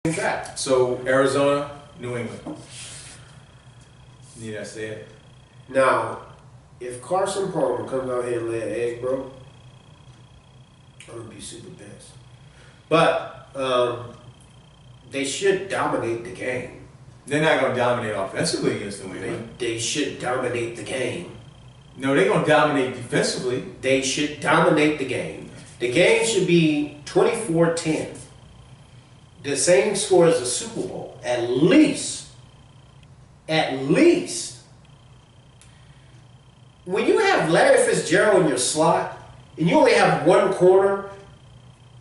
Track. So Arizona, New England. Need I say it? Now, if Carson Palmer comes out here and lay an egg, bro, I'm gonna be super pissed. But they should dominate the game. They're not gonna dominate offensively against New England. They should dominate the game. No, they're gonna dominate defensively. They should dominate the game. The game should be 24-10. The same score as the Super Bowl, at least. At least. When you have Larry Fitzgerald in your slot, and you only have one corner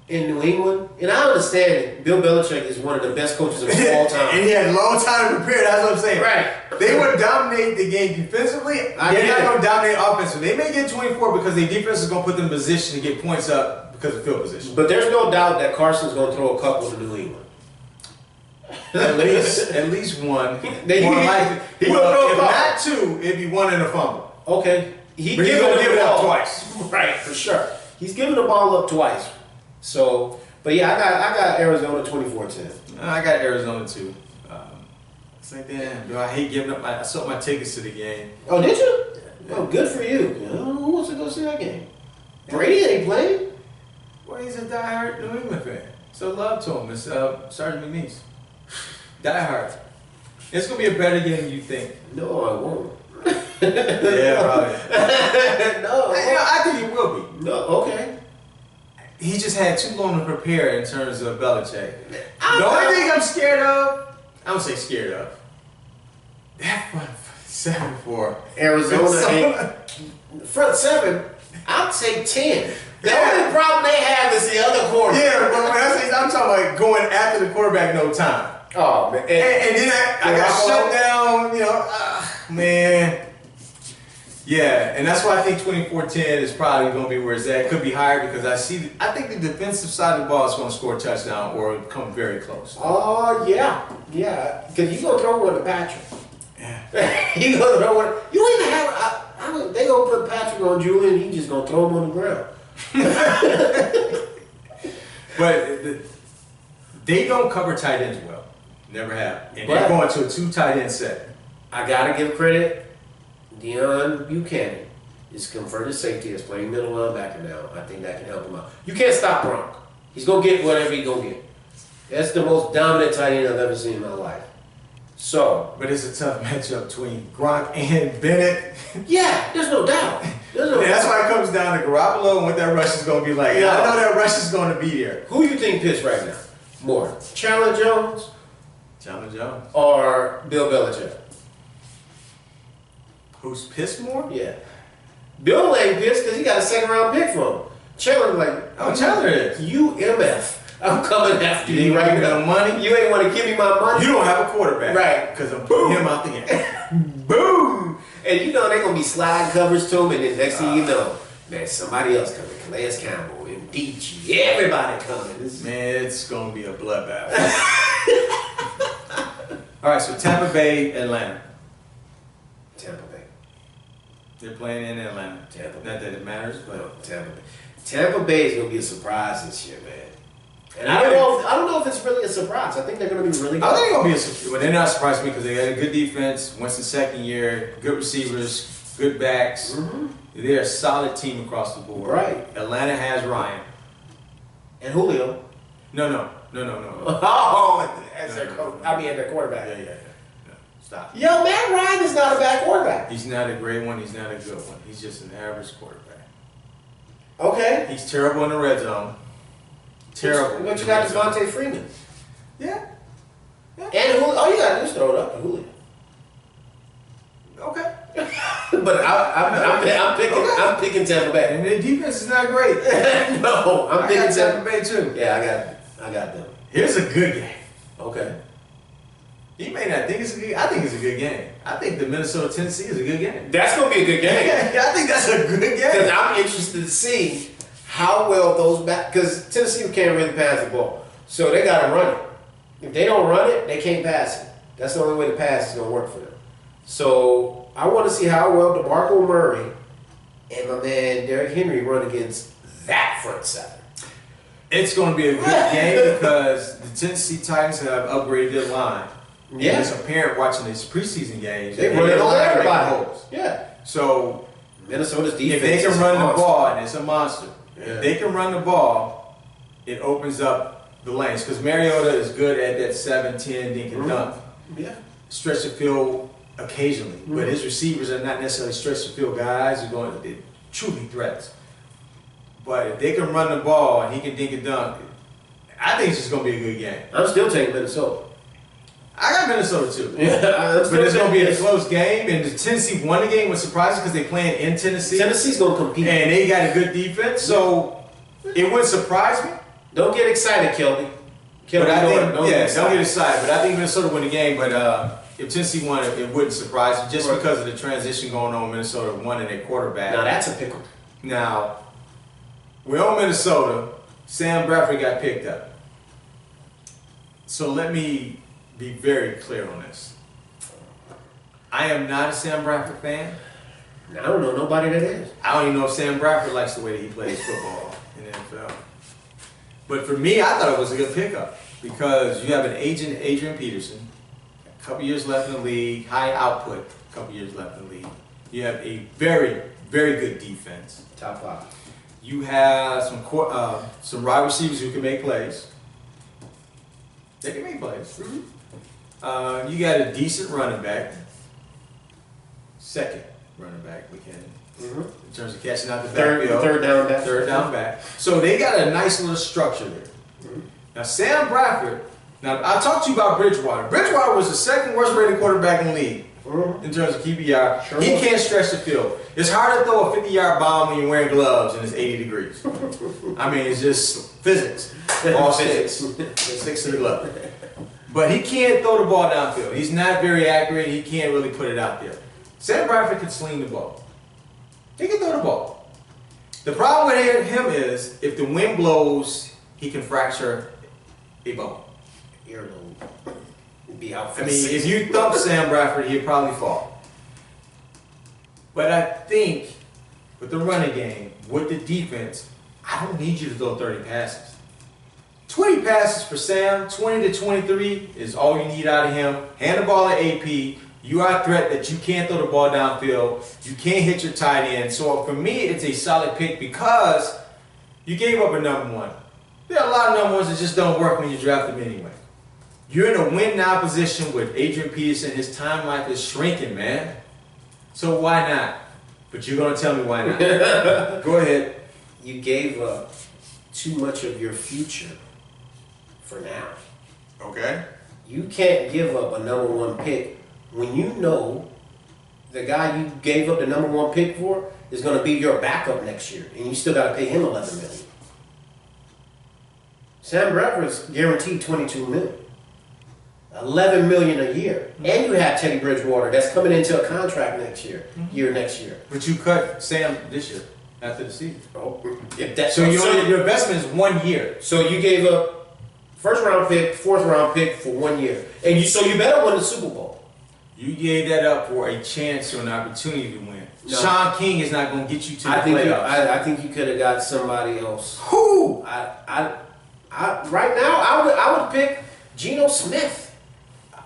in New England, and I understand it, Bill Belichick is one of the best coaches of all time. And he had a long time to prepare, that's what I'm saying. Right. They would dominate the game defensively. They're not going to dominate offensively. They may get 24 because their defense is going to put them in position to get points up because of field position. But there's no doubt that Carson's going to throw a couple to New England. At least one. They, More likely. He will throw a if couple. Not two, it'd be one and a fumble. Okay. But he's going to give it up twice. Right, for sure. He's giving the ball up twice. So, but yeah, I got Arizona 24-10. I got Arizona too. It's like, damn, I hate giving up. I sold my tickets to the game. Oh, did you? Oh, good for you. Who wants to go see that game? Brady ain't playing. Well, he's a diehard New England fan. So love to him. It's Sergeant McNeese. Diehard. It's gonna be a better game than you think. No, I won't. Yeah, probably. No, I think he will be. No, okay. He just had too long to prepare in terms of Belichick. The only thing I'm scared of, I don't say scared of, that front seven for Arizona front seven. I'll take 10. The only problem they have is the other quarter. Yeah, but when I say I'm talking about going after the quarterback no time. Oh man, And then I got shut down. You know, man. Yeah, and that's why I think 24-10 is probably going to be where it's at. It could be higher because I think the defensive side of the ball is going to score a touchdown or come very close. Oh yeah, because you're gonna throw one to Patrick. Yeah. You gonna throw one. You even have. They gonna put Patrick on Julian. He just gonna throw him on the ground. But they don't cover tight ends well. Never have. And they're going to a 2 tight end set. I gotta give credit. Deion Buchanan is converted safety as playing middle linebacker now. I think that can help him out. You can't stop Gronk. He's gonna get whatever he's gonna get. That's the most dominant tight end I've ever seen in my life. So, but it's a tough matchup between Gronk and Bennett. Yeah, there's no doubt. That's why it comes down to Garoppolo and what that rush is going to be like. Yeah. I know that rush is going to be there. Who you think pitched right now more, Chandler Jones, or Bill Belichick? Who's pissed more? Yeah. Bill ain't pissed because he got a second-round pick from him. Chandler like, oh, Chandler is. You MF. I'm coming after you right now. Money? You ain't want to give me my money? You don't have a quarterback. Right. Because I'm putting him out the game. Boom! And you know they're going to be slide coverage to him, and then next thing you know, man, somebody else coming. Calais Campbell, MDG, everybody coming. Man, it's going to be a bloodbath. All right, so Tampa Bay, Atlanta. Tampa Bay. They're playing in Atlanta. Tampa Bay. Not that it matters, but no, Tampa Bay. Tampa Bay is going to be a surprise this year, man. And I don't know if it's really a surprise. I think they're going to be really good. I think they're going to be a surprise. Well, they're not surprised me because they got a good defense. Winston's second year, good receivers, good backs. Mm-hmm. They're a solid team across the board. Right. Atlanta has Ryan. And Julio. No. Oh, as their coach. I mean, their quarterback. Yeah. No, stop. Yo, Matt Ryan is not a bad quarterback. He's not a great one. He's not a good one. He's just an average quarterback. Okay. He's terrible in the red zone. Terrible. But you got Devontae Freeman. Yeah. And Julio. All you got to do is throw it up to Julio. Okay. But I'm picking Tampa Bay. And their defense is not great. No, I'm picking Tampa Bay too. Yeah, I got them. Here's a good game. Okay. You may not think it's a good. I think it's a good game. I think the Minnesota-Tennessee is a good game. That's gonna be a good game. I think that's a good game. Because I'm interested to see how well those because Tennessee can't really pass the ball, so they gotta run it. If they don't run it, they can't pass it. That's the only way the pass is gonna work for them. So I want to see how well DeMarco Murray and my man Derrick Henry run against that front seven. It's going to be a good game because the Tennessee Titans have upgraded their line. Yeah. And it's apparent watching these preseason games. They run it over everybody. Holes. Yeah. So Minnesota's defense. If they can run the ball, and it's a monster. Yeah. If they can run the ball, it opens up the lanes. Because Mariota is good at that 7-10 dink and dunk. Yeah. Stretch the field occasionally. But his receivers are not necessarily stretch the field guys. They're truly threats. But if they can run the ball and he can dink and dunk, I think it's just going to be a good game. I'm still taking Minnesota. I got Minnesota too. Yeah, but it's going to be a close game. And the Tennessee won the game was surprising because they're playing in Tennessee. Tennessee's going to compete. And they got a good defense. So it wouldn't surprise me. Don't get excited, Kelby. Don't get excited. But I think Minnesota win the game. But if Tennessee won it, it wouldn't surprise me just because of the transition going on. Minnesota won in their quarterback. Now that's a pickle. Now, we're on Minnesota. Sam Bradford got picked up. So let me be very clear on this. I am not a Sam Bradford fan. I don't know nobody that is. I don't even know if Sam Bradford likes the way that he plays football in the NFL. But for me, I thought it was a good pickup because you have an agent, Adrian Peterson, a couple years left in the league, high output, a couple years left in the league. You have a very, very good defense. Top 5. You have some wide receivers who can make plays. They can make plays. You got a decent running back. Second running back, we can. In terms of catching out the backfield. Third down back. Third down back. So they got a nice little structure there. Now Sam Bradford, I talked to you about Bridgewater. Bridgewater was the second worst rated quarterback in the league in terms of QBR. Sure. He can't stretch the field. It's hard to throw a 50-yard bomb when you're wearing gloves and it's 80 degrees. I mean, it's just physics. All sticks. Sticks to the glove. But he can't throw the ball downfield. He's not very accurate. He can't really put it out there. Sam Bradford can sling the ball. He can throw the ball. The problem with him is if the wind blows, he can fracture a bone. Earlobe. Be out for I mean, if you thump Sam Bradford, he'd probably fall. But I think with the running game, with the defense, I don't need you to throw 30 passes. 20 passes for Sam, 20 to 23 is all you need out of him. Hand the ball at AP. You are a threat that you can't throw the ball downfield. You can't hit your tight end. So for me, it's a solid pick because you gave up a number 1. There are a lot of number 1s that just don't work when you draft them anyway. You're in a win-now position with Adrian Peterson. His time life is shrinking, man. So why not? But you're going to tell me why not. Go ahead. You gave up too much of your future for now. Okay. You can't give up a number 1 pick when you know the guy you gave up the number 1 pick for is going to be your backup next year, and you still got to pay him $11 million. Sam Bradford's guaranteed $22 million. $11 million a year. And you have Teddy Bridgewater that's coming into a contract next year. Next year. But you cut Sam this year after the season. Oh, so your investment is 1 year. So you gave up first round pick, fourth round pick for 1 year. And so you better win the Super Bowl. You gave that up for a chance or an opportunity to win. No. Sean King is not going to get you to the playoffs. I think you could have got somebody else. Who? Right now, I would pick Geno Smith.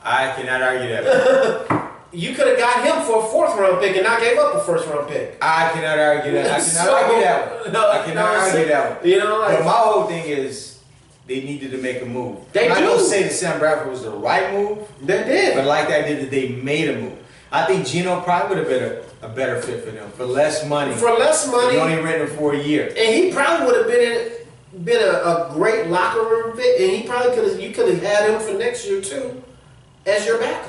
I cannot argue that. You could have got him for a fourth round pick and not gave up a first round pick. I cannot argue that. I cannot argue that one. I cannot argue that one. You know, but my whole thing is they needed to make a move. They do. I don't say that Sam Bradford was the right move. They did. But like that did that they made a move. I think Geno probably would have been a better fit for them for less money. For less money. You only rented him for a year. And he probably would have been a great locker room fit, and he probably could have had him for next year too as your backup.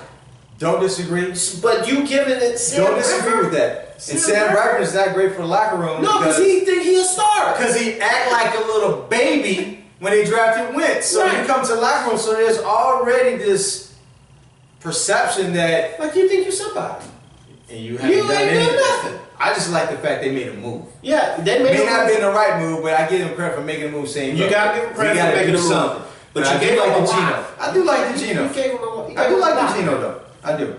Don't disagree. But you giving it Sam Don't disagree with that. And Sam Bradford is not great for the locker room. No, because he think he a star. Because he act like a little baby when they drafted Wentz. So Right. you come to the locker room, so there's already this perception that Like you think you're somebody. and you haven't done ain't anything. done nothing. I just like the fact they made a move. Yeah, they It made may a not have move. been the right move, but I give them credit for making a move. Saying You gotta give him credit for making a move. something. But I you do gave like him the a Geno. lot. I do like the Geno. You gave him a lot. I do like the Geno though. I do.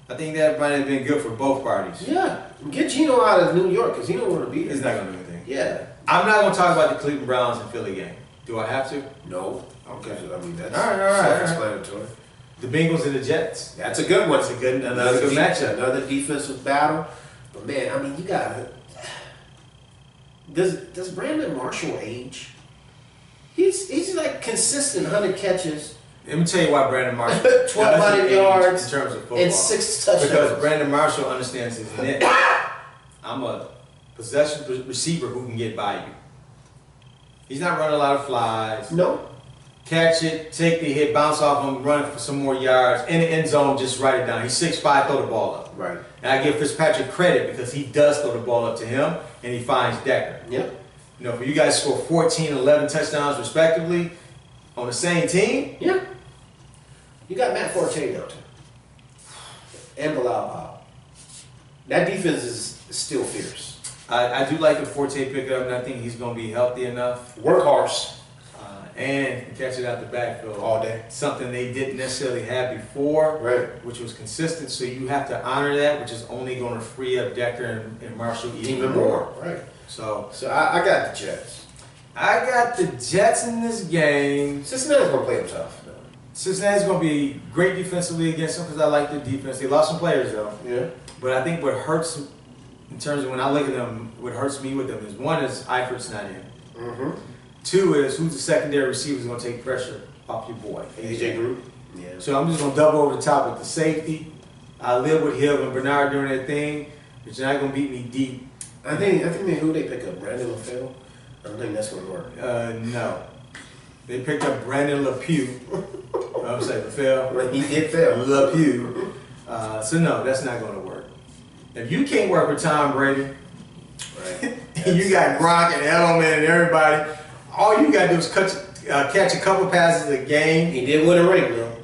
I think that might have been good for both parties. Yeah, get Geno out of New York because he don't want to be there. He's not gonna do anything. Yeah, I'm not going to talk about the Cleveland Browns and Philly game. Do I have to? No. Okay. I mean, that's all right. self-explanatory. The Bengals and the Jets. That's a good one. It's another good matchup. Another defensive battle. But man, I mean, you got to. Does Brandon Marshall age? He's like consistent 100 catches. Let me tell you why Brandon Marshall 1,200 yards in terms of football. and 6 touchdowns. Because Brandon Marshall understands his niche. I'm a possession receiver who can get by you. He's not running a lot of flies. No. Catch it, take the hit, bounce off him, run for some more yards. In the end zone, just write it down. He's 6'5", throw the ball up. Right. And I give Fitzpatrick credit because he does throw the ball up to him, and he finds Decker. Yep. You know, for you guys score 14 and 11 touchdowns respectively on the same team. Yeah. You got Matt Forte now too. And Bilal Powell. That defense is still fierce. I do like the Forte pickup, and I think he's going to be healthy enough. Workhorse. And catch it out the backfield all day. Something they didn't necessarily have before, right? Which was consistent. So you have to honor that, which is only going to free up Decker and Marshall even more. Right. So I got the Jets. I got the Jets in this game. Cincinnati's going to play them tough. Cincinnati's going to be great defensively against them because I like their defense. They lost some players though. Yeah. But I think what hurts in terms of when I look at them, what hurts me with them is one is Eifert's not in. Mm-hmm. Two is who's the secondary receiver who's going to take pressure off your boy? AJ Group. Yeah. So I'm just going to double over the top with the safety. I live with Hill and Bernard doing their thing, but you're not going to beat me deep. I think who they pick up? Brandon LaFell? I don't think that's going to work. No. They picked up Brandon LaPue. I'm saying LaFell. Well, he did fail. LaPue. So no, that's not going to work. If you can't work with Tom Brady, right. and you got Gronk and Edelman and everybody, all you got to do is catch a couple passes a game. He did win a ring, though.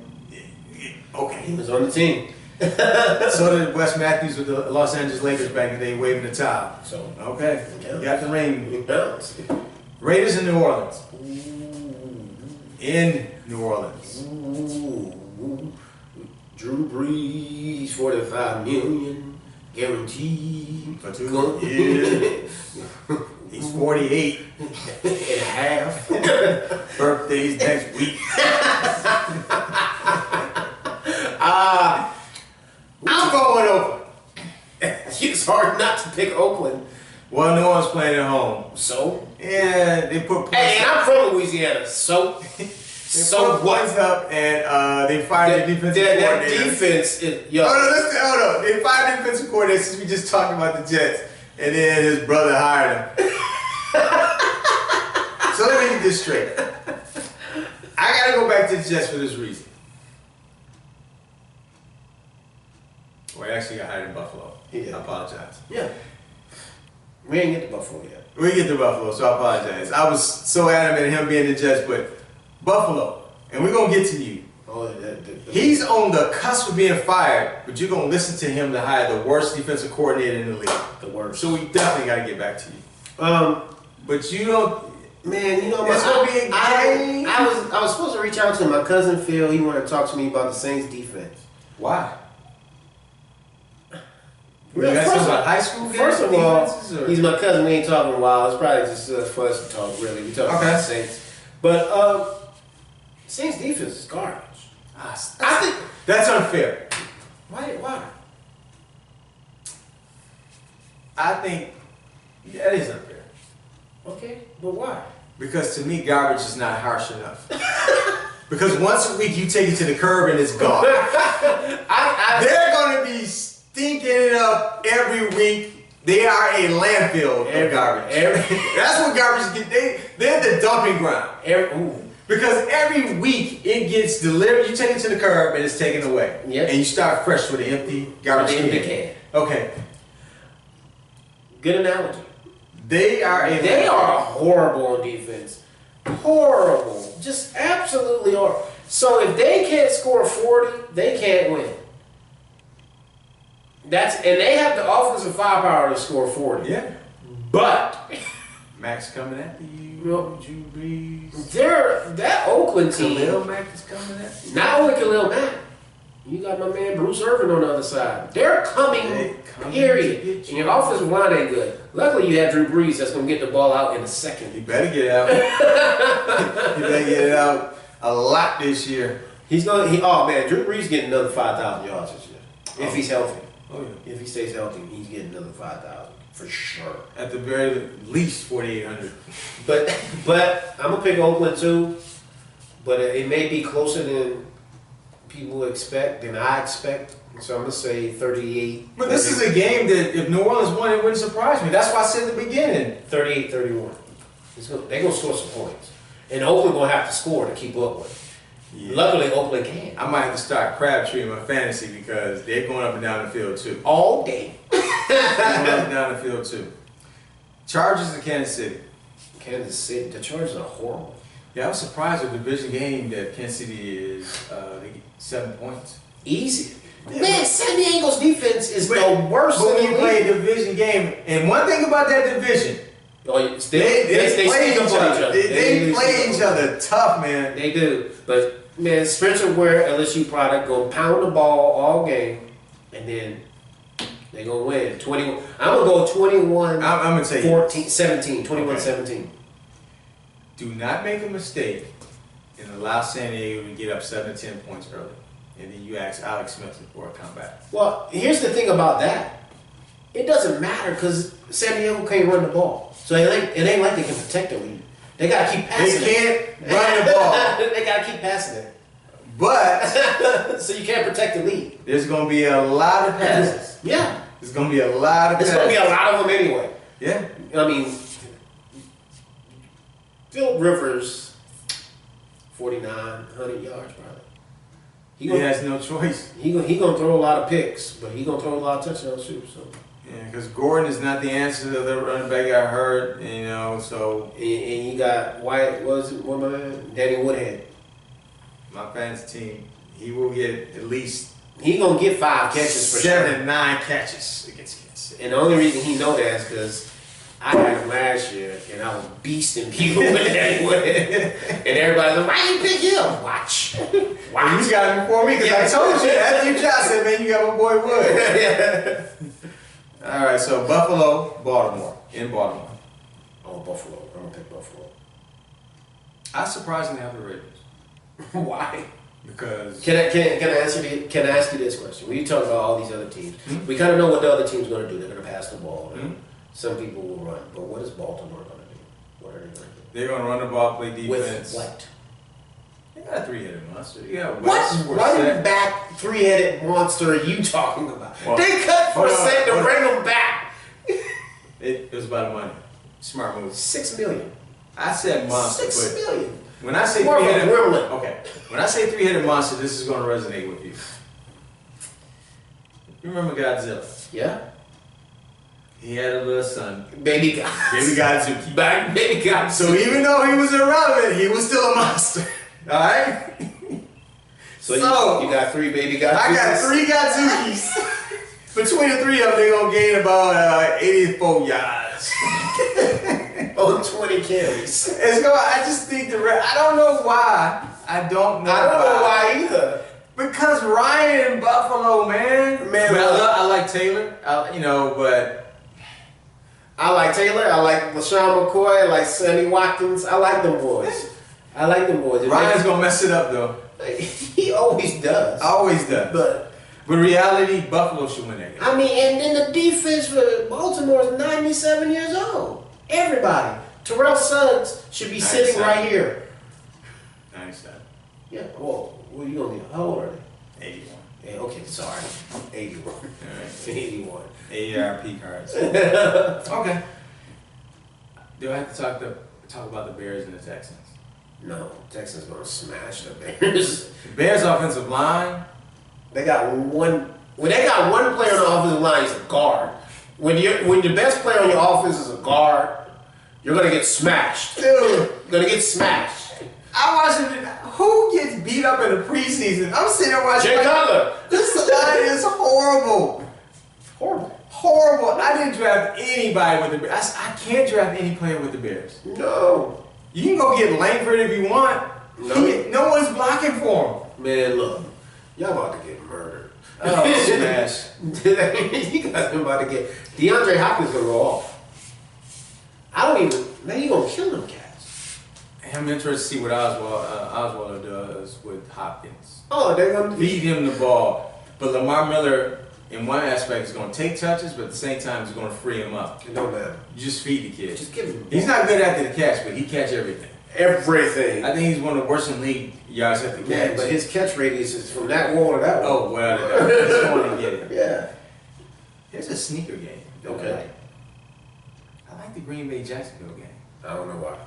Okay. He was on the team. So did Wes Matthews with the Los Angeles Lakers back in the day, waving the towel. So okay, yeah. You got the ring. Yeah. Raiders in New Orleans. Ooh. In New Orleans. Ooh. Drew Brees, 45 million, guaranteed for 2 years. He's 48 and a half. Birthdays next week. I'm going over. It's hard not to pick Oakland. Well, New Orleans playing at home. So? Yeah, they put points. Hey, and I'm from Louisiana, so? So points up, and they fired the defensive coordinator. That defense is, yo. Hold on. They fired the defensive coordinator since we just talked about the Jets, and then his brother hired him. So let me get this straight. I gotta go back to the Jets for this reason. Well, he actually got hired in Buffalo. Yeah. I apologize. Yeah. We ain't get to Buffalo yet. We get to Buffalo, so I apologize. I was so adamant in him being the Jets, but Buffalo, and we're gonna get to you. Oh, He's on the cusp of being fired, but you're gonna listen to him to hire the worst defensive coordinator in the league. The worst. So we definitely gotta get back to you. But you don't. Man, you know it's gonna be a game. I was supposed to reach out to my cousin Phil. He wanted to talk to me about the Saints defense. Why? You guys talking about high school games? First of all, he's my cousin. We ain't talking in a while. It's probably just for us to talk, really. We talk about the Saints. But Saints defense is garbage. I think that's unfair. Why? I think that is unfair. Okay, but why? Because to me, garbage is not harsh enough. Because once a week you take it to the curb and it's gone. They're going to be stinking it up every week. They are a landfill of garbage. That's what garbage get. They're the dumping ground. Because every week it gets delivered. You take it to the curb and it's taken away. Yep. And you start fresh with an empty garbage can. Okay. Good analogy. They are horrible on defense. Horrible. Just absolutely horrible. So if they can't score 40, they can't win. And they have the offensive firepower to score 40. Yeah. But Max coming at you. Drew Brees. That Oakland team. Khalil Mack is coming at you. Not only Khalil Mack. You got my man Bruce Irvin on the other side. They're coming, period. And your offensive line ain't good. Luckily, you have Drew Brees that's going to get the ball out in a second. He better get it out. He better get it out a lot this year. Oh, man, Drew Brees getting another 5,000 yards this year. If he's healthy. Oh, yeah. If he stays healthy, he's getting another 5,000 for sure. At the very least, 4,800. But I'm going to pick Oakland too. But it may be closer than people expect, than I expect. So I'm going to say 38. But this is a game that if New Orleans won, it wouldn't surprise me. That's why I said at the beginning. 38-31. They're going to score some points. And Oakland going to have to score to keep up with it. Yeah. Luckily, Oakland can. I might have to start Crabtree in my fantasy because they're going up and down the field too. All day. Going up and down the field too. Chargers to Kansas City. Kansas City. The Chargers are horrible. Yeah, I was surprised with the division game that Kansas City is they get 7 points. Easy. Man, San Diego's defense is the worst. But when you play a division game, and one thing about that division, they play each other. They play each other tough, man. They do. But man, Spencer Ware, LSU product, gonna pound the ball all game, and then they gonna win. 21. I'm gonna go 21. I'm gonna tell you 14, 17, 21, 17. Do not make a mistake and allow San Diego to get up 7 to 10 points early. And then you ask Alex Smith for a comeback. Well, here's the thing about that. It doesn't matter because San Diego can't run the ball. So it ain't like they can protect the lead. They got to keep passing They can't run the ball. They got to keep passing it. But so you can't protect the lead. There's going to be a lot of passes. Yeah. There's going to be a lot of passes. There's going to be a lot of them anyway. Yeah. I mean, Phillip Rivers, 4,900 yards probably. He has no choice. He gonna throw a lot of picks, but he gonna throw a lot of touchdowns too. So yeah, because Gordon is not the answer to the running back got hurt, So and you got Danny Woodhead. My fantasy team, he will get at least. He gonna get 5 catches for 7 and 9 catches against Kansas City. And the only reason he know that is because I had him last year, and I was beasting people with Danny Woodhead. And everybody's like, why you pick him? Watch. Well, you got him before me because I told you. After you shot, I said, man, you got my boy Wood. Yeah. All right, so Buffalo, Baltimore. In Baltimore. Oh, Buffalo. I'm going to pick Buffalo. I surprisingly have the Ravens. Why? Because can I ask you this question? When you talk about all these other teams, we kind of know what the other team's going to do. They're going to pass the ball. Some people will run, but what is Baltimore going to do? What are they going to do? They're going to run the ball, play defense. With what? They got a 3-headed monster. Yeah. What back 3-headed monster are you talking about? Well, they cut for a set to bring them back. It was about money. Smart move. $6 million. I said monster. $6 million. When I say 3-headed, okay. When I say 3-headed monster, this is going to resonate with you. You remember Godzilla? Yeah. He had a little son. Baby Godzuki. Baby Godzuki. So even though he was irrelevant, he was still a monster. All right? So you got 3 baby Godzukis? I got 3 Godzukis. Between the 3 of them, they're going to gain about 84 yards. On 20 carries. I just think I don't know why. I don't know why either. Because Ryan in Buffalo, man. I like Taylor, but... I like Taylor. I like LaShawn McCoy. I like Sammy Watkins. I like them boys. Ryan's going to mess it up, though. He always does. Always does. But reality, Buffalo should win that game. I mean, and then the defense for Baltimore is 97 years old. Everybody. Terrell Suggs should be sitting right here. 97. Yeah. Well, you gonna be? How old are they? 81. Yeah, okay, sorry. 81. All right. 81. AARP cards. Okay. Do I have to talk about the Bears and the Texans? No, Texans gonna smash the Bears. The Bears offensive line. They got one. When they got one player on the offensive line, he's a guard. When the best player on your offense is a guard, you're gonna get smashed. Dude, you're gonna get smashed. I watched it. Who gets beat up in the preseason? I'm sitting there watching. Jay Cutler. This line is horrible. Horrible. I didn't draft anybody with the Bears. I can't draft any player with the Bears. No. You can go get Langford if you want. No. No one's blocking for him. Man, look. Y'all about to get murdered. Oh, smash. You guys are about to get. DeAndre Hopkins gonna go off. I don't even. Man, you gonna kill them cats. I'm interested to see what Osweiler does with Hopkins. Oh, they're gonna feed him the ball. But Lamar Miller, in one aspect, is going to take touches, but at the same time, he's going to free him up. It don't matter. You just feed the kid. Just give him the ball. He's not good after the catch, but he catch everything. Everything. I think he's one of the worst in the league yards after the catch. Yeah, but his catch radius is from that wall to that wall. Oh, well, he's going to get it. Yeah. Here's a sneaker game. Okay. I like the Green Bay Jacksonville game. I don't know why.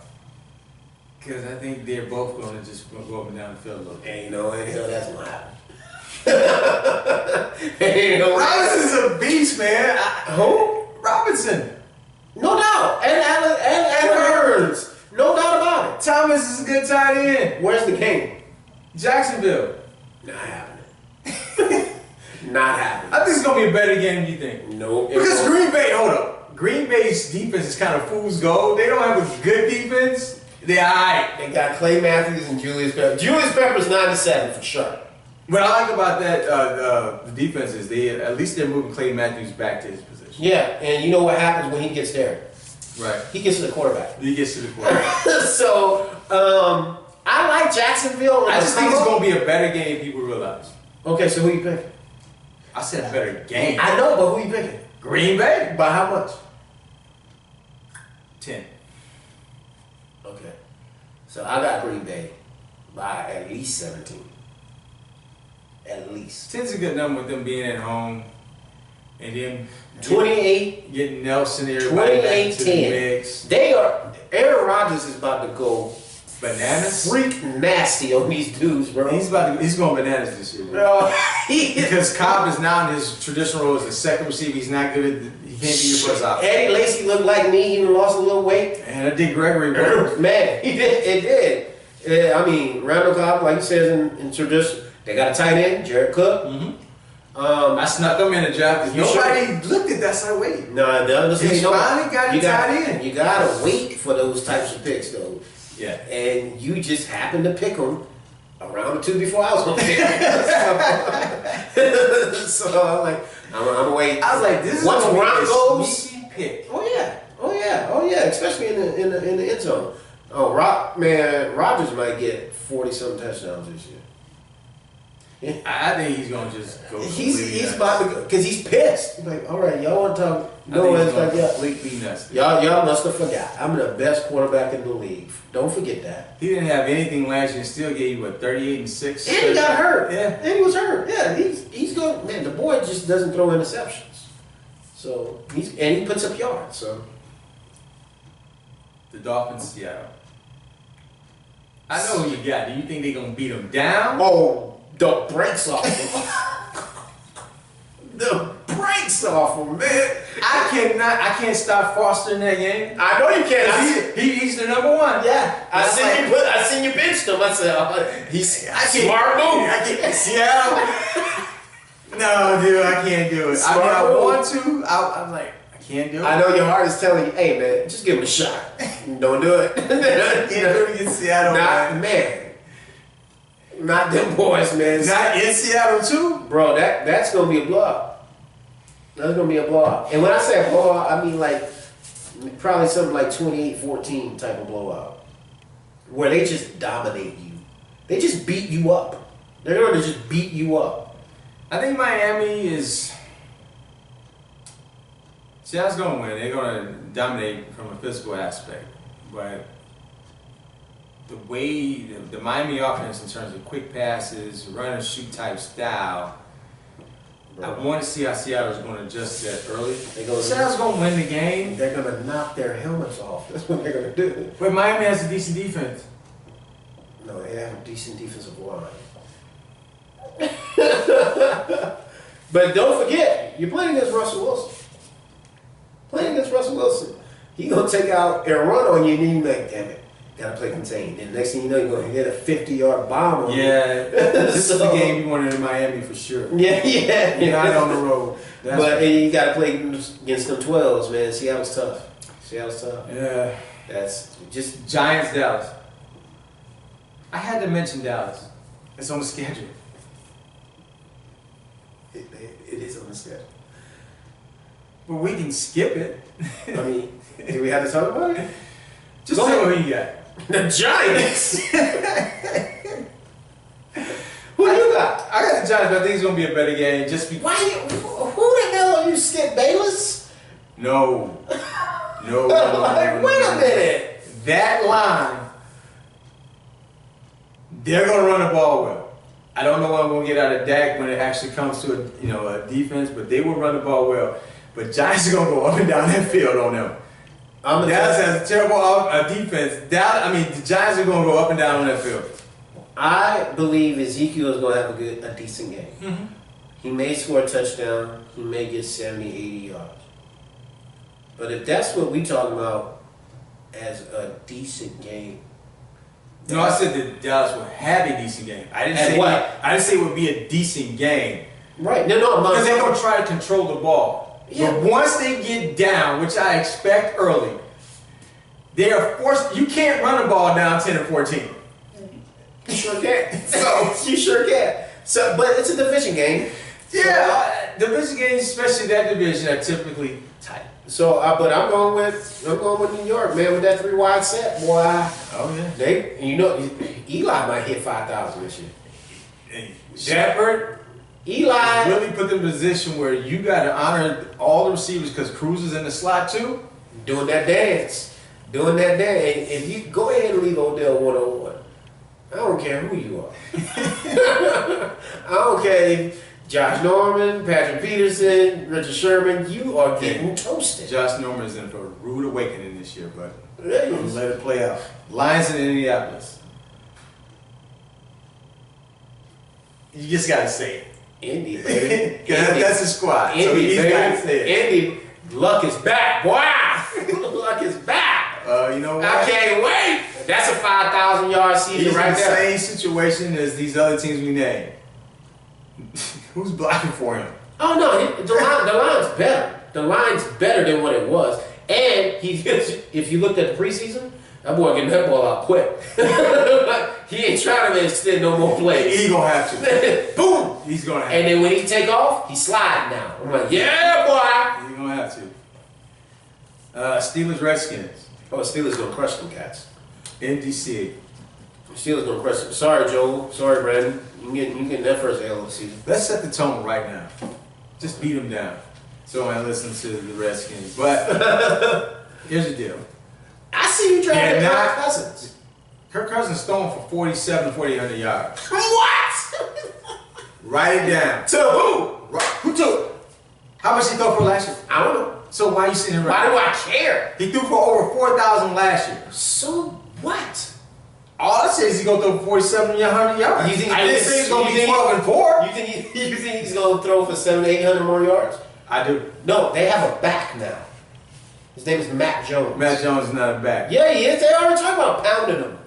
Because I think they're both going to just go up and down the field a little bit. And you know, that's gonna happen. You know, Robinson's a beast, man. Who? Robinson. No doubt. And Hurns. No doubt about it. Thomas is a good tight end. Where's the game? Jacksonville. Not happening. Not happening. I think it's going to be a better game than you think. No. Because Green Bay, hold up. Green Bay's defense is kind of fool's gold. They don't have a good defense. They're all right. They got Clay Matthews and Julius Peppers. Julius Peppers 9-7 for sure. What I like about that the defense is at least they're moving Clay Matthews back to his position. Yeah, and you know what happens when he gets there? Right. He gets to the quarterback. He gets to the quarterback. So, I like Jacksonville. I just think it's going to be a better game people realize. Okay, so who you picking? I said better game. I know, but who you picking? Green Bay. By how much? 10. Okay. So I got Green Bay by at least 17. At least. 10's a good number with them being at home. And then 28. Getting Nelson everybody back into the 28-10. mix. They are. Aaron Rodgers is about to go Bananas. freak nasty on these dudes, bro. He's going bananas this year. Bro, Because Cobb is now in his traditional role as a second receiver. He's not good at he can't be your first option. Eddie Lacy looked like me. He lost a little weight. And I did Gregory work. Man, he did. It did. I mean, Randall Cobb, like he says in tradition, they got a tight end, Jared Cook. Mm-hmm. I snuck him in the draft because nobody looked at that. So wait. No, He finally got a tight end. You gotta wait for those types of picks, though. Yeah. And you just happened to pick them around the two before I was gonna pick them. So I'm like, I'm gonna wait. I was like, this is once gonna Gronk be a goes. sneaky pick. Oh yeah, especially in the end zone. Oh, Rodgers might get 40-something touchdowns this year. I think he's gonna just go. He's about to go because he's pissed. He's like, all right, y'all want to talk? No, it's like completely nuts. Y'all must have forgot. I'm the best quarterback in the league. Don't forget that. He didn't have anything last year. Still gave you 38-6. And he got hurt. Yeah, and he was hurt. Yeah, he's going. Man, the boy just doesn't throw interceptions. So he puts up yards. So the Dolphins, Seattle. I know who you got. Do you think they're gonna beat them down? Oh. The brakes off him. The brakes off him, man. I can't stop Foster in that game. I know you can't. He's the number one. Yeah. I seen you benched him. I said, he's smart move. I can't. Seattle. No, dude, I can't do it. I want to. I'm like, I can't do it. I know your heart is telling you, hey, man, just give him a shot. Don't do it. Can't do it against Seattle, man. Not them boys, man. Not in Seattle too, bro. That's gonna be a blowout. That's gonna be a blowout. And when I say a blowout, I mean like probably something like 28-14 type of blowout, where they just dominate you. They just beat you up. They're gonna just beat you up. I think Miami is. Seattle's gonna win. They're gonna dominate from a physical aspect, but. The way the Miami offense in terms of quick passes, run and shoot type style, I want to see how Seattle's going to adjust that early. Seattle's going to win the game. They're going to knock their helmets off. That's what they're going to do. But Miami has a decent defense. No, they have a decent defensive line. But don't forget, you're playing against Russell Wilson. He's going to take out and run on you, and then you're like, damn it. Gotta play contained. And next thing you know, you're going to hit a 50-yard bomb on you. This is the game you wanted in Miami for sure. Yeah. You're not on the road. And you got to play against them 12s, man. Seattle's tough. Yeah. That's just Giants, Dallas. I had to mention Dallas. It's on the schedule. It is on the schedule. But we can skip it. I mean, do we have to talk about it? Just tell me who you got. The Giants. Who you got? I got the Giants, but I think it's gonna be a better game. Just because. Why? Who the hell are you, Skip Bayless? No. Like, wait a minute. That line, they're gonna run the ball well. I don't know what I'm gonna get out of Dak when it actually comes to a defense, but they will run the ball well. But Giants are gonna go up and down that field on them. Dallas has a terrible defense. The Giants are gonna go up and down on that field. I believe Ezekiel is gonna have a decent game. Mm-hmm. He may score a touchdown. He may get 70, 80 yards. But if that's what we talking about as a decent game. No, I said that Dallas will have a decent game. I didn't say what? I didn't say it would be a decent game. Right. No, because they're gonna try to control the ball. Yeah. But once they get down, which I expect early, they are forced. You can't run the ball down 10 or 14. You sure can. You sure can. So, but it's a division game. Yeah, division games, especially that division, are typically tight. So, but I'm going with New York, man, with that 3 wide set, boy. Oh yeah. Eli might hit 5,000 this year. Shepard, Eli really put them in a position where you got to honor all the receivers because Cruz is in the slot too. Doing that dance. And if you go ahead and leave Odell 1-on-1, I don't care who you are. I don't care if Josh Norman, Patrick Peterson, Richard Sherman, you are getting toasted. Josh Norman is in for a rude awakening this year, but let it play out. Lions in Indianapolis. You just gotta say it. Indy, baby. That's a squad. So he's gotta say it. Indy, luck is back. Wow, luck is back. You know what? I can't wait. That's a 5,000-yard season right there. He's in the same situation as these other teams we named. Who's blocking for him? Oh no, the line's better. The line's better than what it was. And if you looked at the preseason, that boy getting that ball out quick. He ain't trying to extend no more plays. He gonna have to. Boom. He's gonna have to. And then when he take off, he's sliding now. I'm like, yeah, boy. He's gonna have to. Steelers Redskins. Oh, Steelers gonna crush them cats. In DC. Steelers gonna crush them. Sorry, Joel. Sorry, Brandon. You get that first L of the season. Let's set the tone right now. Just beat them down. So I listen to the Redskins. But here's the deal. I see you drafting Kirk Cousins. Kirk Cousins throwing for 4,400 yards. What? Write it down. To who? Who took it? How much he throw for last year? I don't know. So why are you sitting here right now? Why do I care? He threw for over 4,000 last year. So what? All I say is he's going to throw 4,700 yards. You think I didn't say he's going to be 12 and 4. You think he's going to throw for 700, 800 more yards? I do. No, they have a back now. His name is Matt Jones. Matt Jones is not a back. Yeah, he is. They already talking about pounding him.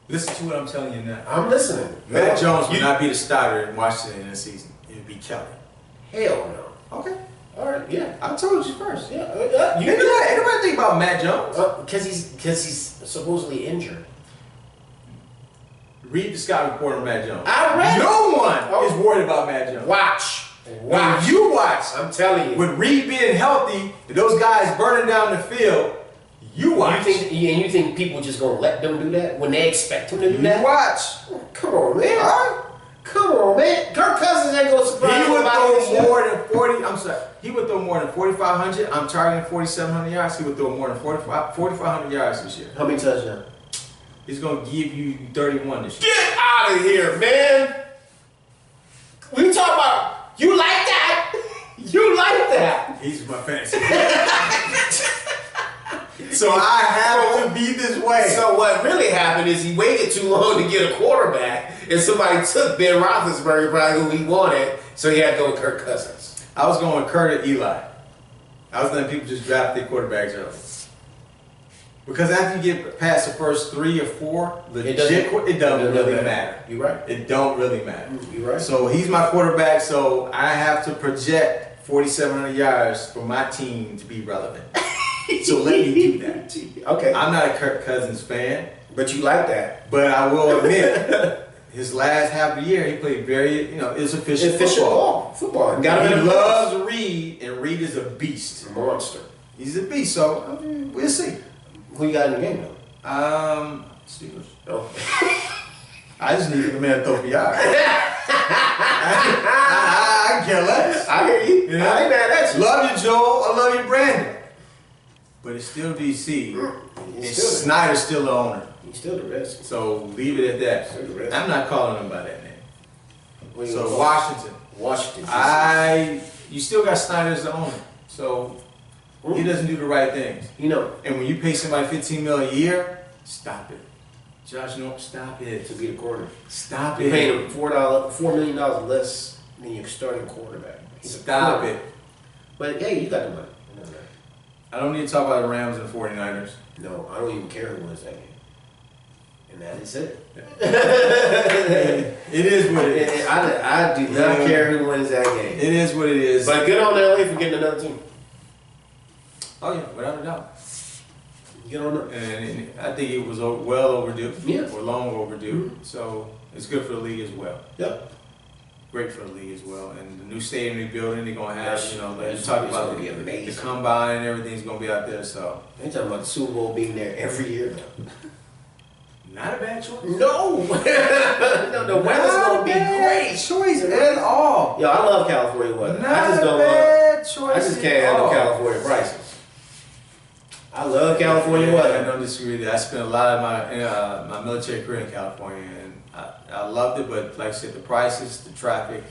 Listen to what I'm telling you now. I'm listening. Matt Jones will not be the starter in Washington this season. It would be Kelly. Hell no. Okay. All right. Yeah. I told you first. Yeah. Anybody think about Matt Jones? Because he's supposedly injured. Read the Scott report on Matt Jones. I read. No one is worried about Matt Jones. Watch. When you watch, I'm telling you. With Reed being healthy, those guys burning down the field, you watch. You think people just gonna let them do that when they expect them to do that? You watch. Come on, man. All right. Come on, man. Kirk Cousins ain't gonna surprise He would throw more than 40. I'm sorry. He would throw more than 4,500. I'm targeting 4,700 yards. He would throw more than 4,500 yards this year. How many touchdowns? He's gonna give you 31 this year. Get out of here, man. We talk about you like that. You like that. He's my fantasy. So I have to be this way. So what really happened is he waited too long to get a quarterback, and somebody took Ben Roethlisberger, probably who he wanted, so he had to go with Kirk Cousins. I was going with Kurt or Eli. I was letting people just draft their quarterbacks early. Because after you get past the first 3 or 4, it doesn't really matter. You're right. It don't really matter. You're right. So he's my quarterback, so I have to project 4,700 yards for my team to be relevant. So let me do that. Okay. I'm not a Kirk Cousins fan. But you like that. But I will admit, his last half of the year, he played very, it's efficient Football. He loves Reed, and Reed is a beast. A monster. He's a beast, so we'll see. Who you got in the game, though? Steelers. Oh. I just need the man to throw me out. I care less. I hear you. You know? I ain't mad at you. Love you, Joel. I love you, Brandon. But it's still DC. And Snyder's still the owner. He's still the risk. So leave it at that. I'm not calling him by that name. So Washington. You still got Snyder as the owner. So he doesn't do the right things. And when you pay somebody $15 million a year, stop it. Josh Norman, stop it. To be the corner. Stop it. You're paying him $4 million less than your starting quarterback. Stop it. But hey, you got the money. I don't need to talk about the Rams and 49ers. No, I don't even care who wins that game. And that is it. It is what it is. I do not care who wins that game. It is what it is. But good on LA for getting another team. Oh yeah, without a doubt. Get on up. And I think it was well overdue. Yeah. Or long overdue. So it's good for the league as well. Yep. Great for the league as well. And the new stadium they're building, they're going to have, you talk about the combine and everything's going to be out there. So they're talking about the Super Bowl being there every year now. Not a bad choice. No. No, the weather's going to be great. Choice at all. Yo, I love California weather. Not I just don't love. I just can't handle California prices. I love California weather. I don't disagree with that. I spent a lot of my military career in California, and I loved it. But like I said, the prices, the traffic,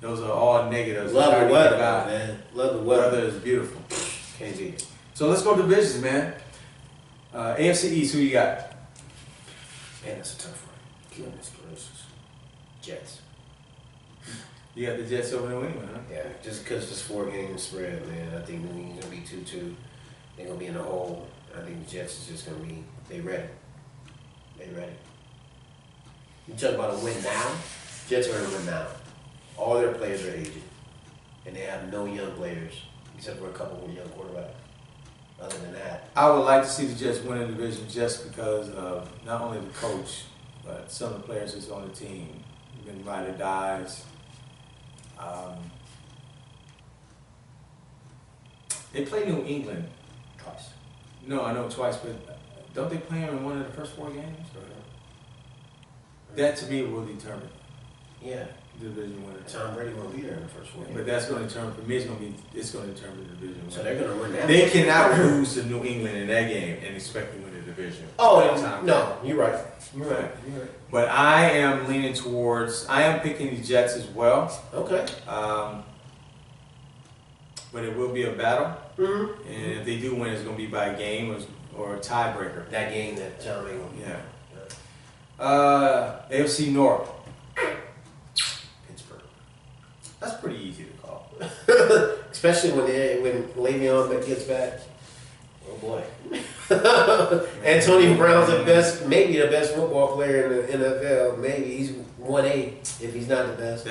those are all negatives. Love the weather, man. Love the weather. Weather is beautiful. Can't beat it. So let's go to divisions, man. AFC East, who you got? Man, that's a tough one. Goodness gracious. Jets. You got the Jets over New England, huh? Yeah, just because it's 4-game spread, man. I think New England's going to be 2-2. They're going to be in the hole. I think the Jets is just going to be, they ready. They ready. You talk about a win now, Jets are going to win now. All their players are aged. And they have no young players, except for a couple of young quarterbacks. Other than that. I would like to see the Jets win the division just because of not only the coach, but some of the players that's on the team. Been ride or dies. They play New England. Twice. No, I know twice, but don't they play them in one of the first 4 games? That to me will determine. Yeah. The division winner. Tom Brady won't be there in the first 4 games. But that's going to determine, for me, it's going to determine the division winner. So they're going to win that. They cannot lose to New England in that game and expect to win the division. Oh, no, you're right. You're right. But I am leaning towards, I am picking the Jets as well. Okay. But it will be a battle. Mm-hmm. And if they do win, it's going to be by a game or a tiebreaker. That game that Tom Brady won. Yeah. AFC North. Pittsburgh. That's pretty easy to call. Especially when Le'Veon gets back. Oh boy. Antonio Brown's maybe the best football player in the NFL. Maybe he's 1A if he's not the best.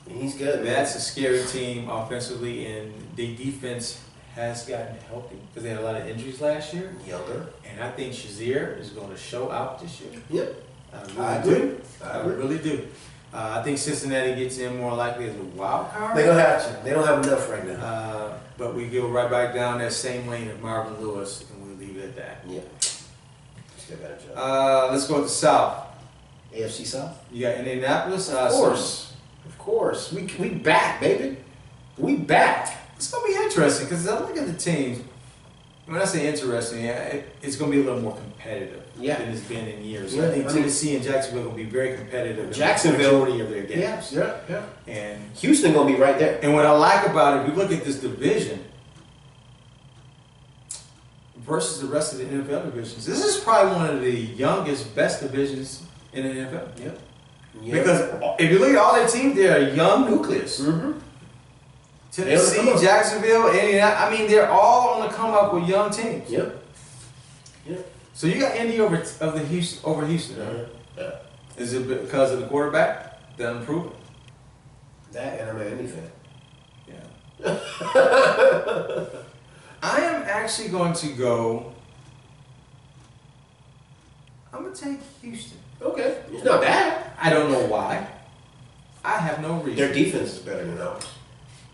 He's good. That's a scary team offensively, and their defense has gotten healthy because they had a lot of injuries last year. Younger. And I think Shazier is going to show out this year. Yep. I really do. I think Cincinnati gets in more likely as a wild card. They don't have to. They don't have enough right now. But we go right back down that same lane of Marvin Lewis, and we leave it at that. Yeah. Still got a job. Let's go to the South. AFC South? You got Indianapolis? Of course. Of course. We back, baby. We back. It's going to be interesting because I look at the teams. When I say interesting, it's going to be a little more competitive than it's been in years. Yeah, I think Tennessee and Jacksonville are going to be very competitive Jacksonville, in the majority of their games. Yeah. And Houston going to be right there. And what I like about it, if you look at this division versus the rest of the NFL divisions, this is probably one of the youngest, best divisions in the NFL. Yeah. Because if you look at all their teams, they're a young nucleus. Mm-hmm. Tennessee, Jacksonville, Indiana, they're all on the come up with young teams. Yep. So you got Indy over Houston. Right? Yeah. Is it because of the quarterback that improved? That and I'm an Indy fan. Yeah. I am actually going to go. I'm going to take Houston. Okay, it's not bad. I don't know why. I have no reason. Their defense is better than ours.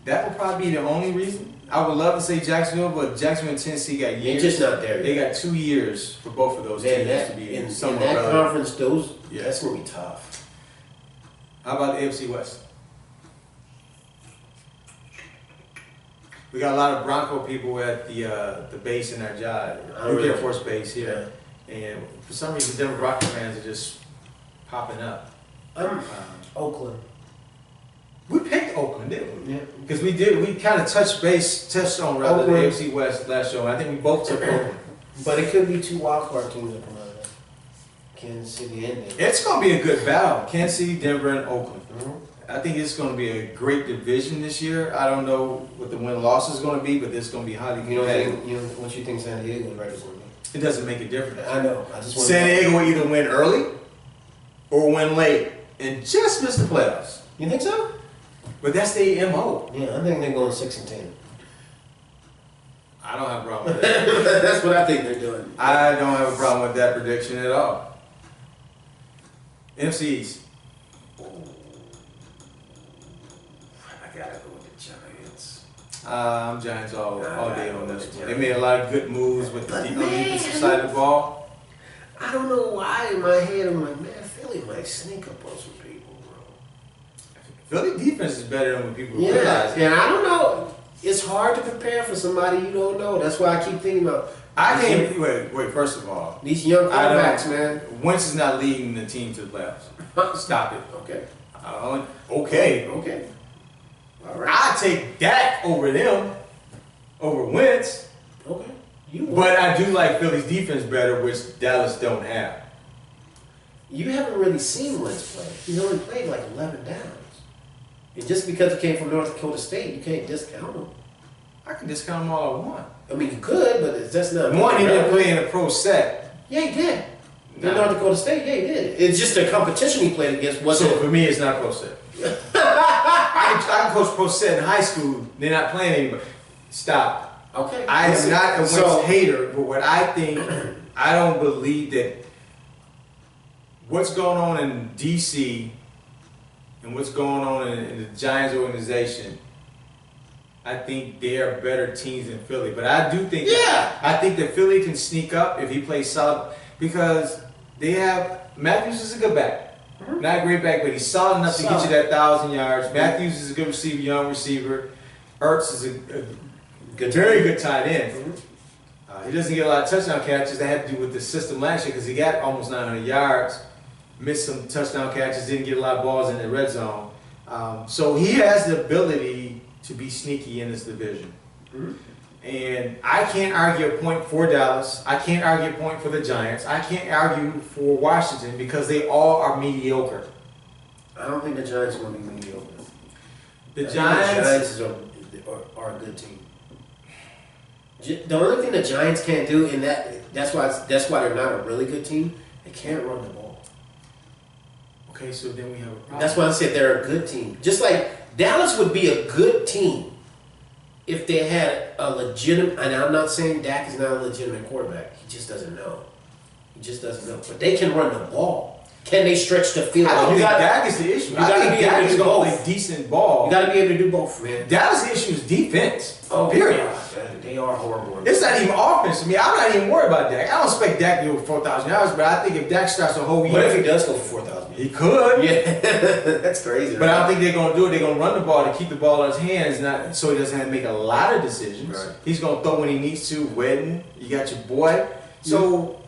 That would probably be the only reason. I would love to say Jacksonville, but Jacksonville and Tennessee got years. They're just not there yet. They got 2 years for both of those teams to be in somewhat that relevant. conference. That's gonna be tough. How about the AFC West? We got a lot of Bronco people at the base in our job, Air Force Base here, and for some reason, Denver Bronco fans are just popping up. Oakland. We picked Oakland, didn't we? Yeah. Because we kind of touched on the AFC West last show. I think we both took Oakland. But it could be 2 wildcard teams that come out of that. Kansas City and Denver. It's going to be a good battle. Kansas City, Denver, and Oakland. Mm-hmm. I think it's going to be a great division this year. I don't know what the win-loss is going to be, but it's going to be highly competitive. What you think San Diego's record is going to be? It doesn't make a difference. I know. I just want San Diego will either win early or win late and just miss the playoffs. You think so? But that's their MO. Yeah, I think they're going 6-10. I don't have a problem with that. That's what I think they're doing. I don't have a problem with that prediction at all. NFC East. I gotta go with the Giants. I'm Giants all day on this one. They made a lot of good moves with the defensive side of the ball. I don't know why in my head I'm like, man, Philly might sneak up on some people, bro. Philly defense is better than what people realize. And I don't know. It's hard to prepare for somebody you don't know. That's why I keep thinking about. Wait. First of all, these young quarterbacks, man. Wentz is not leading the team to the playoffs. Stop it. Okay. Okay. All right. I take Dak over them, over Wentz. Okay. But I do like Philly's defense better, which Dallas don't have. You haven't really seen Wentz play. He's only played like 11 downs. And just because he came from North Dakota State, you can't discount him. I can discount them all I want. I mean, you could, but that's not. One, he didn't play in a pro set. Yeah, he did. In North Dakota State, yeah, he did. It's just the competition he played against wasn't. So for me, it's not pro set. I coached pro set in high school. They're not playing anymore. Stop. Okay. I am not a Wentz hater, but what I think, I don't believe that what's going on in DC and what's going on in the Giants organization, I think they are better teams than Philly. But I do think I think that Philly can sneak up if he plays solid because they have Matthews is a good back. Not a great back, but he's solid enough to get you that 1,000 yards. Matthews is a good receiver, young receiver. Ertz is a very good tight end. He doesn't get a lot of touchdown catches. That had to do with the system last year because he got almost 900 yards, missed some touchdown catches, didn't get a lot of balls in the red zone. So he has the ability to be sneaky in this division. And I can't argue a point for Dallas. I can't argue a point for the Giants. I can't argue for Washington because they all are mediocre. I don't think the Giants are going to be mediocre. The Giants are a good team. The only thing the Giants can't do, and that's why they're not a really good team, they can't run the ball. Okay, so then we have a problem. That's why I said they're a good team. Just like Dallas would be a good team if they had a legitimate, and I'm not saying Dak is not a legitimate quarterback. He just doesn't know. But they can run the ball. Can they stretch the field? I don't think Dak is the issue. You got to be able to go play decent ball. You got to be able to do both, man. Dallas' issue is defense. Period. They are horrible. It's not even offense to me. I'm not even worried about Dak. I don't expect Dak to go for 4,000 yards, but I think if Dak starts a whole year, what if he does go for 4,000? He could. Yeah, that's crazy. But I don't think they're going to do it. They're going to run the ball to keep the ball in his hands, not so he doesn't have to make a lot of decisions. Right. He's going to throw when he needs to. Wedding, you got your boy. So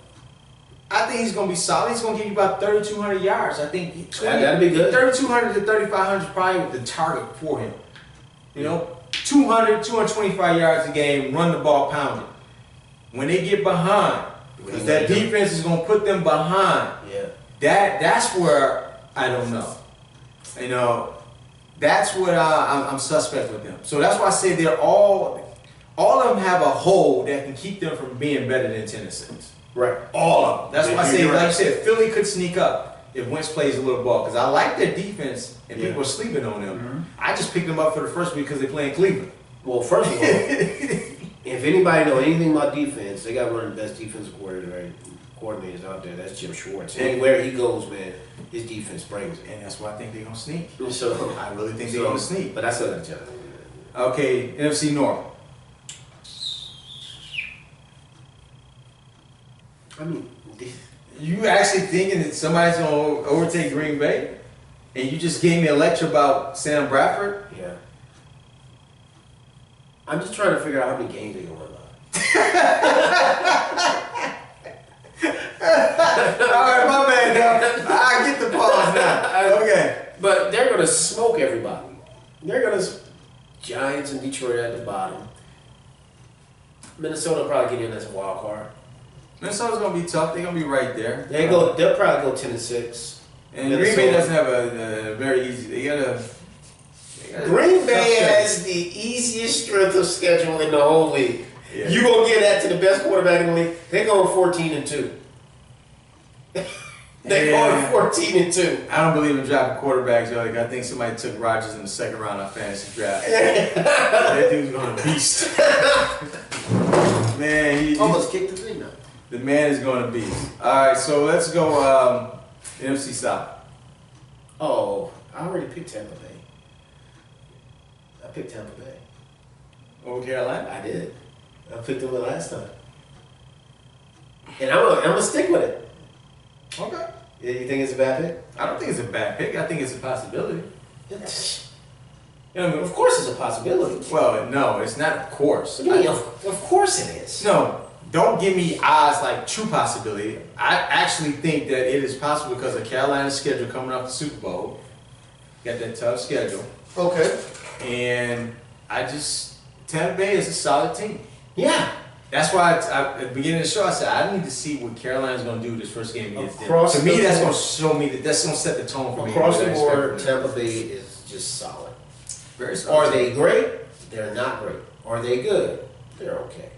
I think he's going to be solid. He's going to give you about 3,200 yards. I think that'd be good. 3,200 to 3,500 is probably the target for him. You know, 200, 225 yards a game, run the ball pounded. When they get behind, because that defense is going to put them behind. Yeah. That's where I don't know. You know, that's what I'm suspect with them. So that's why I say they're all of them have a hole that can keep them from being better than Tennessee. Right. All of them. That's why I say, like you said, Philly could sneak up if Wentz plays a little ball. Because I like their defense and people are sleeping on them. I just picked them up for the first week because they play in Cleveland. Well, first of all, if anybody know anything about defense, they got one of the best defensive coordinators coordinators out there. That's Jim Schwartz. Anywhere he goes, man, his defense brings it. And that's why I think they're going to sneak. So I really think they're going to sneak. But I still got to tell you. Okay, NFC North. I mean, you actually thinking that somebody's going to overtake Green Bay? And you just gave me a lecture about Sam Bradford? Yeah. I'm just trying to figure out how many games they're going to win. Alright, my bad now. I get the pause now. Okay. But they're going to smoke everybody. They're going to... Giants and Detroit at the bottom. Minnesota will probably get in as a wild card. Minnesota's going to be tough. They're going to be right there. They'll probably go 10-6. And Green Bay doesn't have a very easy... They got a Green Bay has the easiest strength of schedule in the whole league. Yeah. You gonna give that to the best quarterback in the league? They're going 14-2. They're going 14-2. I don't believe in drafting quarterbacks. Like, I think somebody took Rodgers in the second round of fantasy draft. That dude's going to beast. Man, he almost kicked the thing now. The man is going to beast. All right, so let's go NFC South. Oh, I already picked Tampa Bay. I picked Tampa Bay. Over Carolina? I did. I picked them the last time. And I'm gonna stick with it. Okay. Yeah, you think it's a bad pick? I don't think it's a bad pick. I think it's a possibility. Of course it's a possibility. Well, no, it's not of course. What do you mean, of course it is. No, don't give me odds like true possibility. I actually think that it is possible because of Carolina's schedule coming off the Super Bowl. Got that tough schedule. Okay. And Tampa Bay is a solid team. Yeah. That's why at the beginning of the show I said I need to see what Carolina's going to do this first game against them. To me, that's going to show me that's going to set the tone for me. Across the board, Tampa Bay is just solid. Very solid. Are they great? They're not great. Are they good? They're okay.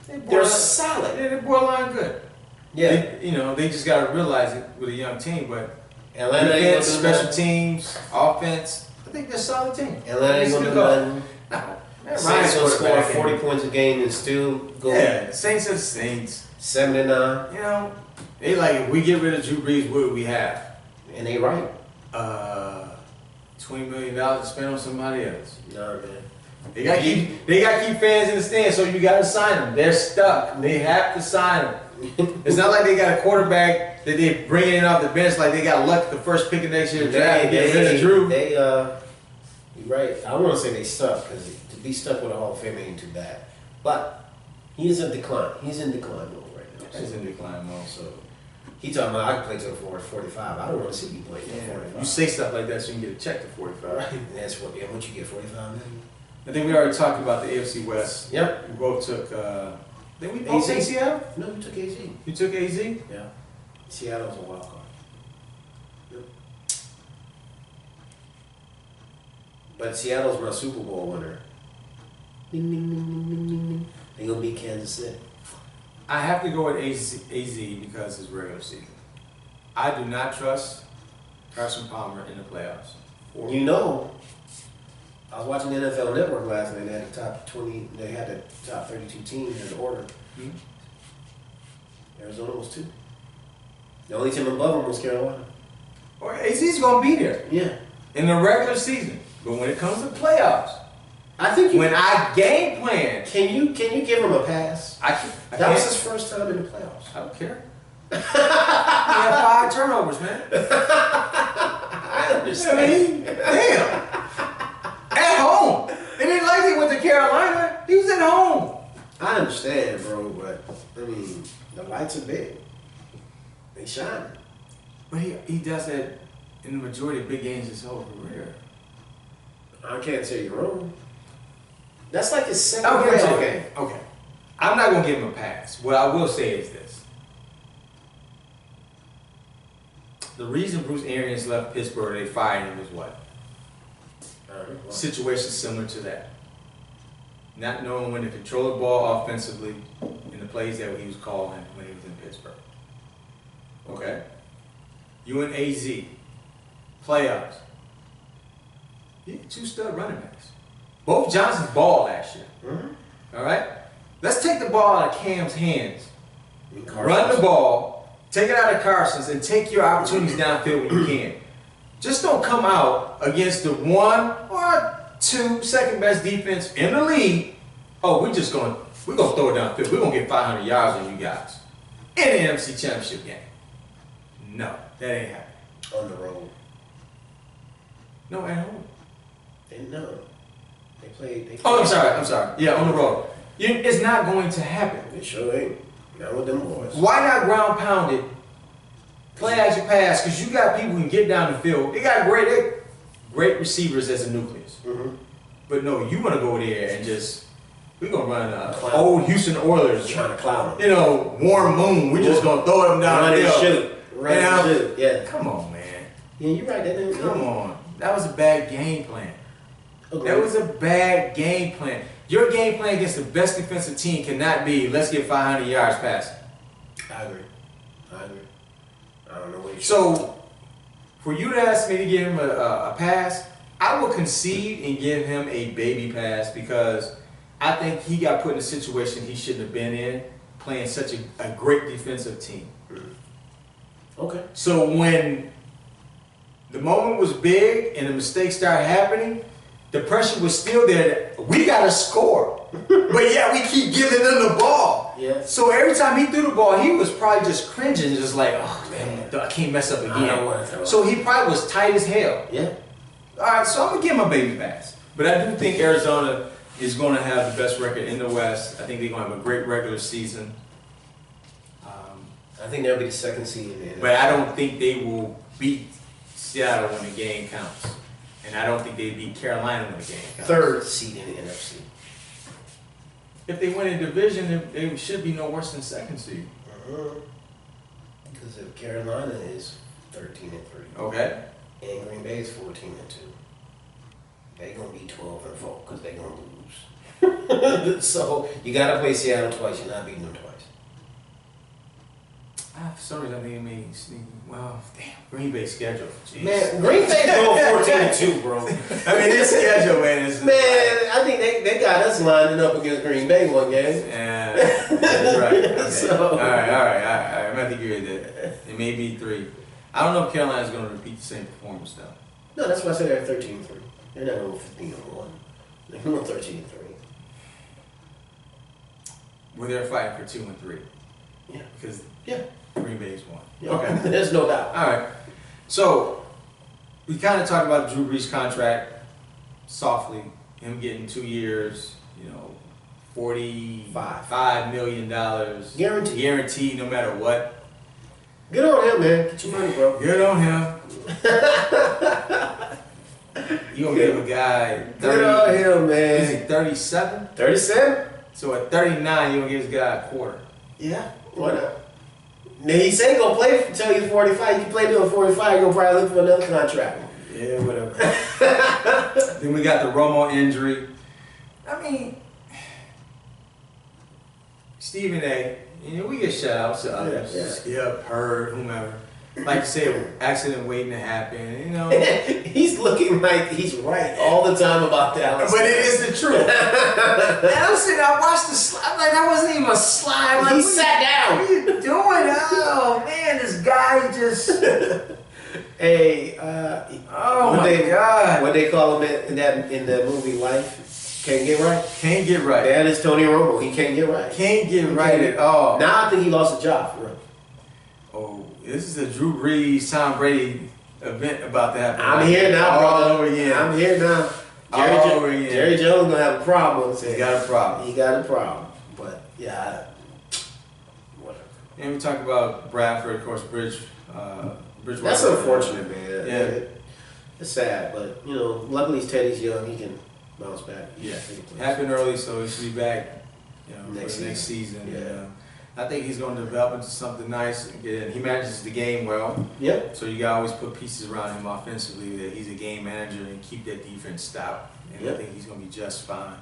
They're solid. They're borderline good. Yeah. They just got to realize it with a young team, but Atlanta defense, special teams, offense, I think they're a solid team. Atlanta ain't going to do nothing. No. Saints will score 40 points a game and still go. Yeah, Saints are the Saints. 7-9. They like, if we get rid of Drew Brees, what do we have? And they right. $20 million to spend on somebody else. No, man. They got to keep fans in the stands, so you got to sign them. They're stuck. They have to sign them. It's not like they got a quarterback that they're bringing in off the bench like they got luck the first pick of next year's draft to get rid of Drew. You're right. I don't want to say they stuck because to be stuck with a Hall of Famer ain't too bad. But he is in decline. He's in decline mode right now. So. He's in decline mode, so. He talking about I can play till 45. I don't want to see you play till 45. You say stuff like that so you can get a check to 45. Right. That's what you get, 45 million. I think we already talked about the AFC West. Yep. We both took, did we both take Seattle? No, you took AZ. You took AZ? Yeah. Seattle's a wild card. Yep. But Seattle's my Super Bowl winner. Ding, ding, ding, ding, ding, ding, ding. They're going to beat Kansas City. I have to go with AZ because it's regular season. I do not trust Carson Palmer in the playoffs. I was watching the NFL Network last night. They had the top 20. They had the top 32 teams in order. Mm-hmm. Arizona was 2. The only team above them was Carolina. Or AZ's gonna be there. Yeah. In the regular season, but when it comes to playoffs, I think when I game plan, can you give him a pass? That was his first time in the playoffs. I don't care. He had 5 turnovers, man. I understand. Damn. At home. It didn't like he went to Carolina. He was at home. I understand, bro, but I mean, the lights are big. They shine. But he does that in the majority of big games his whole career. I can't say you're wrong. That's like his second playoff game. Okay. I'm not going to give him a pass. What I will say is this. The reason Bruce Arians left Pittsburgh, they fired him, was what? Situation similar to that. Not knowing when to control the ball offensively in the plays that he was calling when he was in Pittsburgh. Okay? You and AZ. Playoffs. You had 2 stud running backs. Both Johnson's ball last year. Mm-hmm. All right? Let's take the ball out of Cam's hands. Run the ball Take it out of Carson's and take your opportunities downfield when you can. Just don't come out against the 1 or 2 second best defense in the league. Oh, we're gonna throw it downfield. We're gonna get 500 yards on you guys in the NFC Championship game. No, that ain't happening. On the road. No, at home. They played. Oh, I'm sorry. Yeah, on the road. It's not going to happen. It sure ain't. Not with them boys. Why not ground pound it? Play action pass, because you got people who can get down the field. They got great receivers as a nucleus. Mm-hmm. But no, you want to go there and we're going to run old Houston Oilers. Trying to clown them. Warm moon. We're just going to throw them down the field. Run and shoot. Yeah. Come on, man. Yeah, you're right. Come on. That was a bad game plan. Okay. That was a bad game plan. Your game plan against the best defensive team cannot be, let's get 500 yards passing. I agree. I don't know what you're So, for you to ask me to give him a pass, I will concede and give him a baby pass because I think he got put in a situation he shouldn't have been in, playing such a great defensive team. Okay. So when the moment was big and the mistakes started happening, the pressure was still there. We got to score. But yeah, we keep giving them the ball. Yeah. So every time he threw the ball, he was probably just cringing, just like, oh man, I can't mess up again. So he probably was tight as hell. Yeah. All right, so I'm going to give him a baby pass. But I do think Arizona is going to have the best record in the West. I think they're going to have a great regular season. I think they'll be the second seed in the NFC. But I don't think they will beat Seattle when the game counts. And I don't think they beat Carolina when the game counts. Third seed in the NFC. If they win a division, they should be no worse than second seed. Because if Carolina is 13-3. Okay. And Green Bay is 14-2. They're going to be 12-4 because they're going to lose. So you got to play Seattle twice. You're not beating them twice. For some reason, I think it made sneaky. Well, damn, Green Bay schedule. Jeez. Man, Green Bay's going 14-2, bro. I mean, their schedule, man, is. Man, I think they got us lining up against Green Bay one game. Yeah, that's right. Okay. So, all right. I'm going to agree with that. It may be 3. I don't know if Carolina's going to repeat the same performance, though. No, that's why I said they're 13-3. They're not going 15-1. They're going 13-3. Well, they're fighting for 2 and 3. Yeah. Because yeah. Green Bay's won. Yeah. Okay. There's no doubt. All right. So, we kind of talked about Drew Brees' contract softly. Him getting 2 years, $45 million. Guaranteed no matter what. Good on him, man. Get your money, bro. Good on him. You gonna give a guy 30? Good on him, man. Is he 37? 37? So at 39, you gonna give this guy a quarter? Yeah. Why not? Now he said he gonna play until he's 45. You can play till 45. You're gonna probably look for another contract. Yeah, whatever. Then we got the Romo injury. I mean, Stephen A. We get shout outs to others. Yeah. Skip, Hurd, whomever. Like you say, accident waiting to happen. He's looking like he's right all the time about that. But it is the truth. And I'm sitting, I watched the slide. I'm like, that wasn't even a slide. Like, he sat down. What are you doing? Oh man, this guy just. Hey, oh my God! What they call him in the movie Life? Can't get right. Can't get right. That is Tony Romo. He can't get right. Can't get right at all. Now I think he lost a job for real. Oh, this is a Drew Brees, Tom Brady event about to happen. I'm here now, all brother. over again. I'm here now. All over again. Jerry Jones gonna have a problem. He got a problem. He got a problem. But yeah, whatever. And we talk about Bradford, of course, Bridgewater. That's unfortunate, man. Yeah. It's sad, but luckily Teddy's young. He can bounce back. Yeah. Happened early, so he should be back. Next season. Yeah. I think he's going to develop into something nice. Again, he manages the game well. Yep. So you got to always put pieces around him offensively that he's a game manager and keep that defense stout. And I think he's going to be just fine.